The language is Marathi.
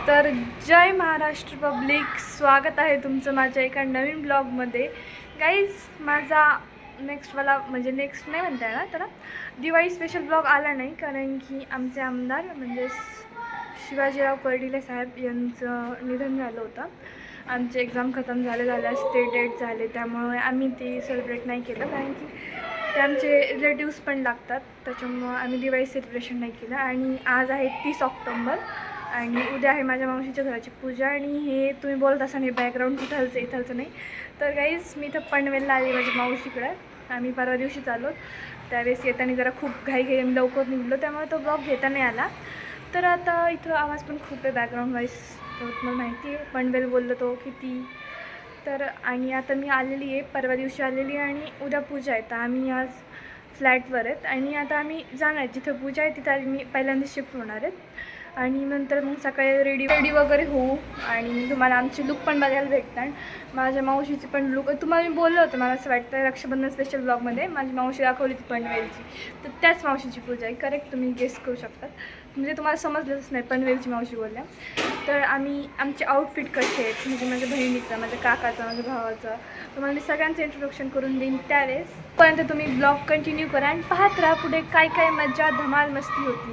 तर जय महाराष्ट्र पब्लिक, स्वागत आहे तुमचं माझ्या एका नवीन ब्लॉगमध्ये. गाईज, माझा नेक्स्टवाला म्हणजे नेक्स्ट नाही म्हणता येणार त्याला, दिवाळी स्पेशल ब्लॉग आला नाही, कारण की आमचे आमदार म्हणजे शिवाजीराव कर्डिले साहेब यांचं निधन झालं होतं. आमचे एक्झाम खतम झाल्यास ते डेट झाले, त्यामुळे आम्ही ते सेलिब्रेट नाही केलं, कारण की ते आमचे रिलेटिव्स पण लागतात, त्याच्यामुळं आम्ही दिवाळी सेलिब्रेशन नाही केलं. आणि आज आहे 30 ऑक्टोंबर आणि उद्या आहे माझ्या मावशीच्या घराची पूजा. आणि हे तुम्ही बोलत असाल हे बॅकग्राऊंड इथलचं नाही, तर गाईज मी तर पनवेलला आली माझ्या मावशीकडे. आम्ही परवा दिवशी चाललो, त्यावेळेस येताना जरा खूप घाई आम्ही लवकर निघलो, त्यामुळे तो ब्लॉग घेता नाही आला. तर आता इथं आवाज पण खूप आहे बॅकग्राऊंड वाईज, तर तुम्हाला माहिती आहे पनवेल बोललो तो किती. तर आणि आता मी आलेली आहे, परवा दिवशी आलेली आहे आणि उद्या पूजा आहे. तर आम्ही आज फ्लॅटवर आहेत आणि आता आम्ही जाणार आहे जिथं पूजा आहे तिथं मी पहिल्यांदा शिफ्ट होणार आहेत. आणि नंतर मग सकाळी रेडी वगैरे होऊ आणि तुम्हाला आमचे लुक पण बघायला भेटणार. माझ्या मावशीची पण लुक तुम्हाला मी बोललं होतं, मला असं वाटतं रक्षाबंधन स्पेशल ब्लॉगमध्ये माझी मावशी दाखवली ती पनवेलची, तर त्याच मावशीची पूजा आहे. करेक्ट, तुम्ही गेस करू शकता, म्हणजे तुम्हाला समजलंच नाही पनवेलची मावशी बोलल्या. तर आम्ही आमचे आउटफिट कसे आहेत, म्हणजे माझ्या बहिणीचा, माझ्या काकाचा, माझ्या भावाचा, तुम्हाला मी सगळ्यांचं इंट्रोडक्शन करून देईन त्यावेळेस. पर्यंत तुम्ही ब्लॉग कंटिन्यू करा आणि पाहत राहा पुढे काय काय मजा धमाल मस्ती होती.